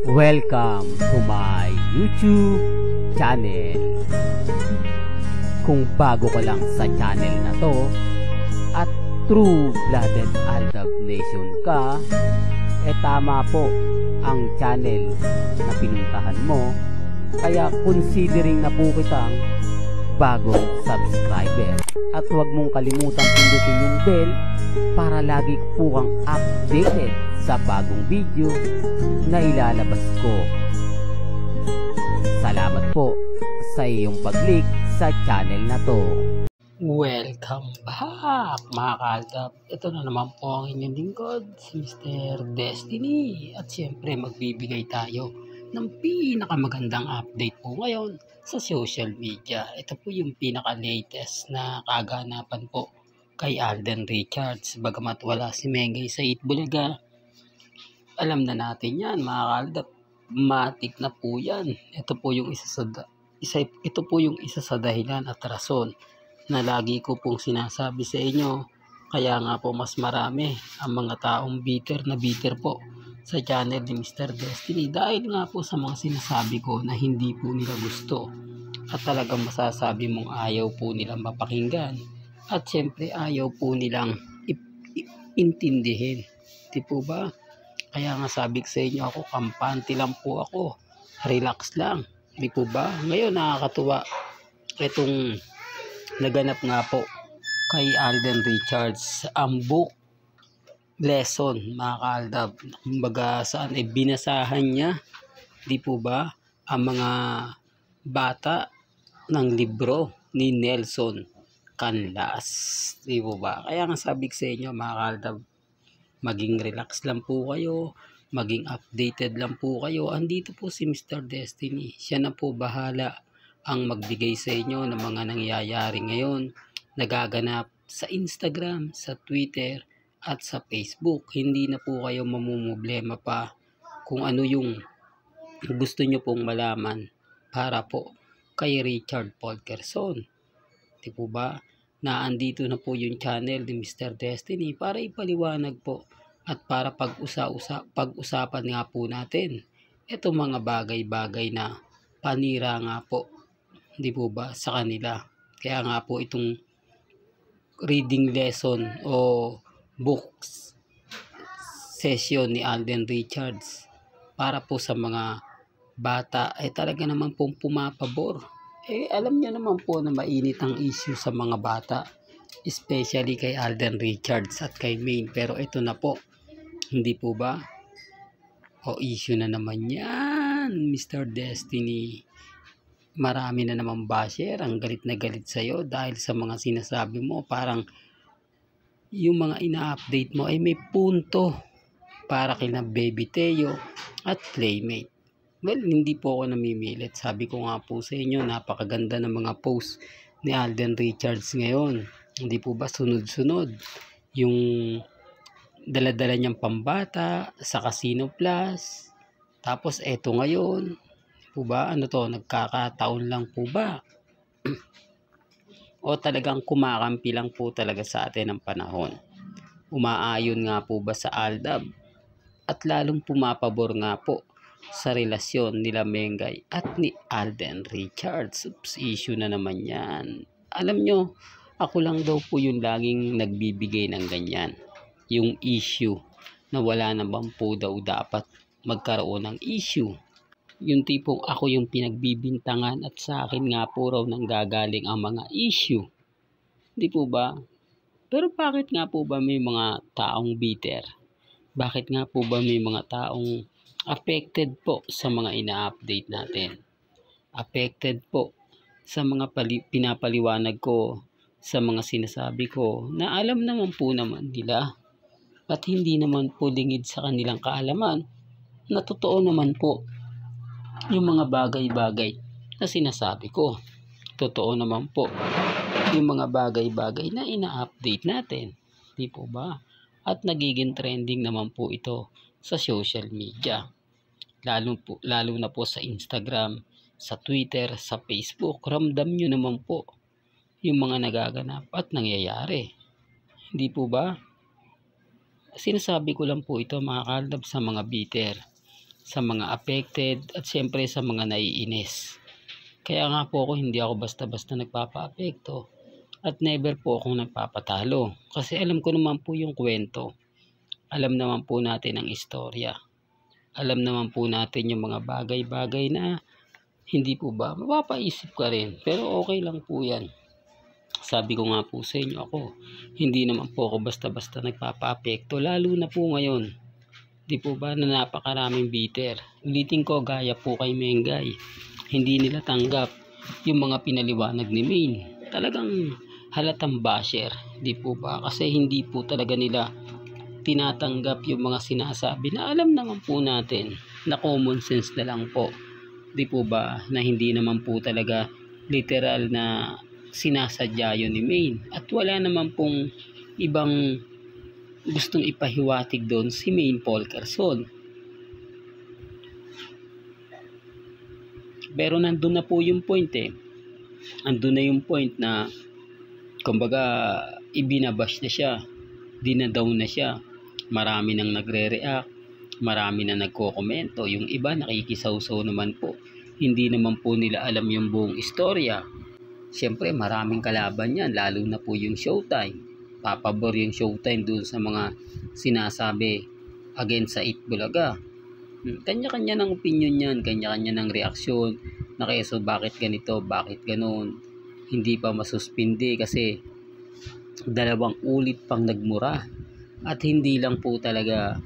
Welcome to my YouTube channel. Kung bago ka lang sa channel na to at true-blooded Aldab Nation ka, tama po ang channel na pinuntahan mo. Kaya considering na po kitang bagong subscriber. At huwag mong kalimutan pindutin yung bell para lagi po kang updated sa bagong video na ilalabas ko. Salamat po sa iyong pag-click sa channel na to. Welcome back mga kaaldab. Ito na naman po ang inyong lingkod, si Mr. Destiny. At siyempre magbibigay tayo ng pinakamagandang update po ngayon sa social media. Ito po yung pinaka-latest na kaganapan po kay Alden Richards. Bagamat wala si Mengay sa Itbulaga, alam na natin yan mga kaaldab. Matik na po yan. Ito po yung isa sa dahilan at rason na lagi ko pong sinasabi sa inyo. Kaya nga po mas marami ang mga taong bitter po sa channel ni Mr. Destiny dahil nga po sa mga sinasabi ko na hindi po nila gusto at talagang masasabi mong ayaw po nilang mapakinggan at syempre ayaw po nilang intindihin. Di po ba? Kaya nga sabi ko sa inyo, ako kampante lang po ako, relax lang. Di po ba? Ngayon nakakatuwa itong naganap nga po kay Alden Richards ang book lesson mga kaaldab. Kumbaga saan binasahan niya, di po ba, ang mga bata ng libro ni Nelson Canlas, di po ba? Kaya nga sabi ko sa inyo mga kaaldab, maging relax lang po kayo, maging updated lang po kayo. Andito po si Mr. Destiny, siya na po bahala ang magbigay sa inyo ng mga nangyayari ngayon, nagaganap sa Instagram, sa Twitter, at sa Facebook. Hindi na po kayo mamumblema pa kung ano yung gusto nyo pong malaman para po kay Richard Polkerson. Di po ba? Na andito na po yung channel ni Mr. Destiny para ipaliwanag po at para pag-usapan nga po natin ito mga bagay-bagay na panira nga po, di po ba, sa kanila. Kaya nga po itong reading lesson o books session ni Alden Richards para po sa mga bata ay talaga naman pong pumapabor. Alam niyo naman po na mainit ang issue sa mga bata, especially kay Alden Richards at kay Maine. Pero ito na po, hindi po ba? Issue na naman yan, Mr. Destiny. Marami na naman basher ang galit na galit sa'yo dahil sa mga sinasabi mo. Parang yung mga ina-update mo ay may punto para kina Baby Teo at Playmate. Well, hindi po ako namimilit. Sabi ko nga po sa inyo, napakaganda ng mga post ni Alden Richards ngayon. Hindi po ba sunod-sunod yung dala-dala niyang pambata sa Casino Plus. Tapos eto ngayon, po ba, ano to, nagkakataon lang po ba? O talagang kumakampi lang po talaga sa atin ang panahon? Umaayon nga po ba sa Aldab? At lalong pumapabor nga po sa relasyon nila Mengay at ni Alden Richards. Issue na naman yan. Alam nyo, ako lang daw po yung laging nagbibigay ng ganyan. Yung issue na wala naman po daw dapat magkaroon ng issue. Yung tipong ako yung pinagbibintangan at sa akin nga po raw nang gagaling ang mga issue. Di po ba? Pero bakit nga po ba may mga taong bitter? Bakit nga po ba may mga taong affected po sa mga ina-update natin? Affected po sa mga pinapaliwanag ko, sa mga sinasabi ko na alam naman po naman nila at hindi naman po lingid sa kanilang kaalaman na totoo naman po yung mga bagay-bagay na sinasabi ko. Totoo naman po yung mga bagay-bagay na ina-update natin. Di po ba? At nagiging trending naman po ito sa social media. Lalo na po sa Instagram, sa Twitter, sa Facebook. Ramdam nyo naman po yung mga nagaganap at nangyayari. Hindi po ba? Sinasabi ko lang po ito mga kaaldab sa mga bitter, sa mga affected, at siyempre sa mga naiinis. Kaya nga po ako, hindi ako basta-basta nagpapa-apekto at never po akong nagpapatalo. Kasi alam ko naman po yung kwento. Alam naman po natin ang istorya. Alam naman po natin yung mga bagay-bagay na hindi po ba, mapapaisip ka rin. Pero okay lang po yan. Sabi ko nga po sa inyo, ako, hindi naman po ako basta-basta nagpapa-apekto. Lalo na po ngayon. Di po ba na napakaraming bitter. Ulitin ko, gaya po kay Mengay. Hindi nila tanggap yung mga pinaliwanag ni Maine. Talagang halatang basher. Di po ba? Kasi hindi po talaga nila tinatanggap yung mga sinasabi na alam naman po natin na common sense na lang po. Di po ba na hindi naman po talaga literal na sinasadya yun ni Maine. At wala naman pong ibang gustong ipahiwatig doon si Maine Polkerson. Pero nandun na po yung point eh. Andun na yung point na kumbaga ibinabash na siya. Dinadown na siya. Marami nang nagre-react. Marami na nagko-komento. Yung iba nakikisawsaw naman po. Hindi naman po nila alam yung buong istorya. Siyempre maraming kalaban yan. Lalo na po yung Showtime. Papabor yung Showtime dun sa mga sinasabi against sa Itbulaga. Kanya-kanya ng opinion yan, kanya-kanya ng reaksyon na keso bakit ganito, bakit ganoon, hindi pa masuspindi kasi 2 ulit pang nagmura at hindi lang po talaga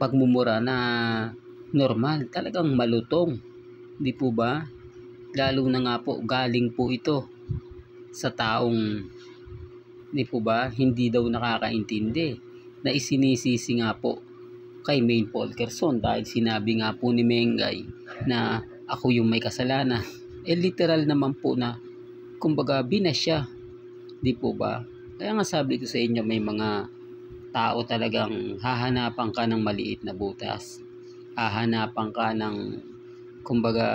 pagmumura na normal, talagang malutong, di po ba? Lalo na nga po galing po ito sa taong di po ba hindi daw nakakaintindi na isinisisi nga po kay Maine Polkerson dahil sinabi nga po ni Mengay na ako yung may kasalanan. Literal naman po na kumbaga binasya. Di po ba? Kaya nga sabi ko sa inyo, may mga tao talagang hahanapan ka ng maliit na butas. Hahanapan ka ng kumbaga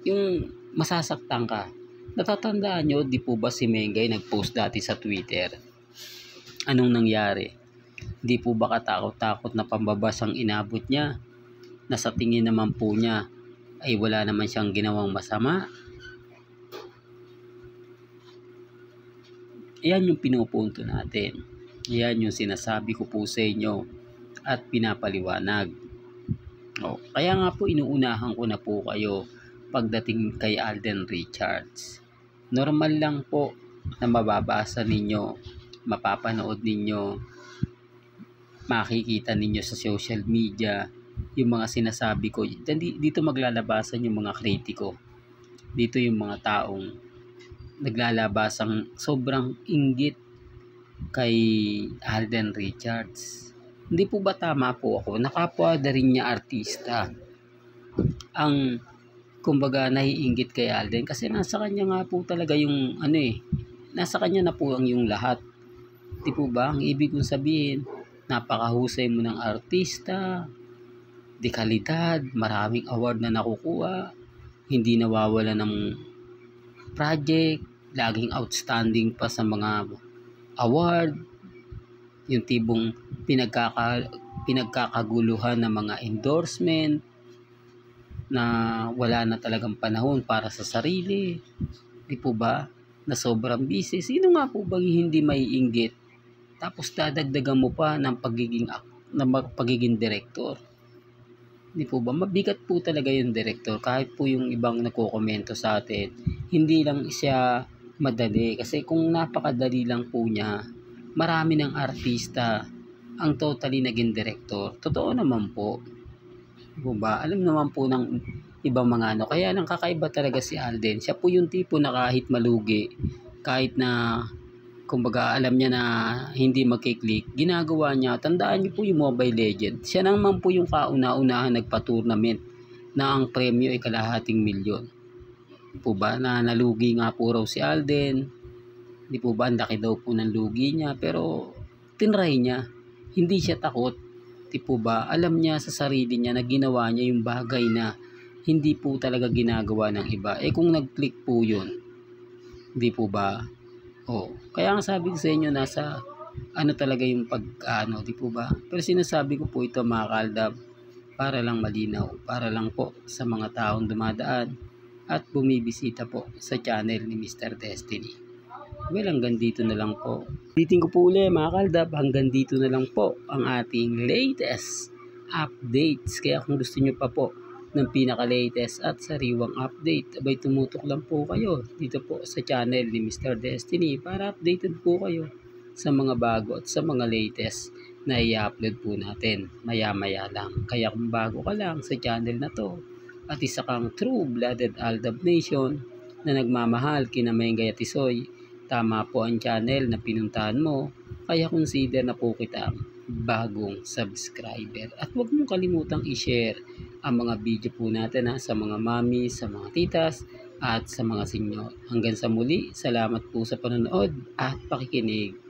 yung masasaktan ka. Natatandaan nyo, di po ba si Mengay nag-post dati sa Twitter? Anong nangyari? Di po ba katakot-takot na pambabas ang inabot niya na sa tingin naman po niya ay wala naman siyang ginawang masama? Yan yung pinupunto natin. Yan yung sinasabi ko po sa inyo at pinapaliwanag. Kaya nga po inuunahan ko na po kayo pagdating kay Alden Richards. Normal lang po na mababasa ninyo, mapapanood ninyo, makikita ninyo sa social media yung mga sinasabi ko. Dito maglalabasan yung mga kritiko. Dito yung mga taong naglalabasang sobrang inggit kay Alden Richards. Hindi po ba tama po ako? Nakapwa na rin niya artista ang kumbaga naiinggit kay Alden kasi nasa kanya nga po talaga yung nasa kanya na po ang yung lahat. Di po ba? Ang ibig kong sabihin, napakahusay mo ng artista, de kalidad, maraming award na nakukuha, hindi nawawala ng project, laging outstanding pa sa mga award, yung tibong pinagkakaguluhan ng mga endorsement na wala na talagang panahon para sa sarili. Di po ba? Na sobrang busy. Sino nga po bang hindi maiinggit? Tapos dadagdagan mo pa ng pagiging director. Di po ba? Mabigat po talaga yung director. Kahit po yung ibang nagko-komento sa atin, hindi lang siya madali. Kasi kung napakadali lang po niya, marami ng artista ang totally naging director. Totoo naman po. Di po ba? Alam naman po ng ibang mga Kaya lang kakaiba talaga si Alden. Siya po yung tipo na kahit malugi, kahit na kumbaga alam niya na hindi magkiklik, ginagawa niya. Tandaan niyo po yung Mobile Legends. Siya naman po yung kauna-unahan nagpa-tournament na ang premyo ay $250,000. Di po ba? Na nalugi nga po raw si Alden. Di po ba? Ang laki daw po ng lugi niya. Pero tinry niya. Hindi siya takot. Di po ba? Alam niya sa sarili niya na ginawa niya yung bagay na hindi po talaga ginagawa ng iba. Kung nag-click po yun, di po ba? Kaya nga sabi ko sa inyo, nasa ano talaga yung di po ba? Pero sinasabi ko po ito mga kaaldab, para lang malinaw, para lang po sa mga taong dumadaan at bumibisita po sa channel ni Mr. Destiny. Well, hanggang dito na lang po. Ulitin ko po ulit mga kaaldab, hanggang dito na lang po ang ating latest updates. Kaya kung gusto nyo pa po ng pinaka-latest at sariwang update, abay tumutok lang po kayo dito po sa channel ni Mr. Destiny para updated po kayo sa mga bago at sa mga latest na i-upload po natin maya-maya lang. Kaya kung bago ka lang sa channel na to at isa kang true-blooded Aldab Nation na nagmamahal kina Mengay at Isoy, tama po ang channel na pinuntahan mo, kaya consider na po kita bagong subscriber. At huwag mong kalimutang i-share ang mga video po natin sa mga mami, sa mga titas, at sa mga senyor. Hanggang sa muli, salamat po sa panonood at pakikinig.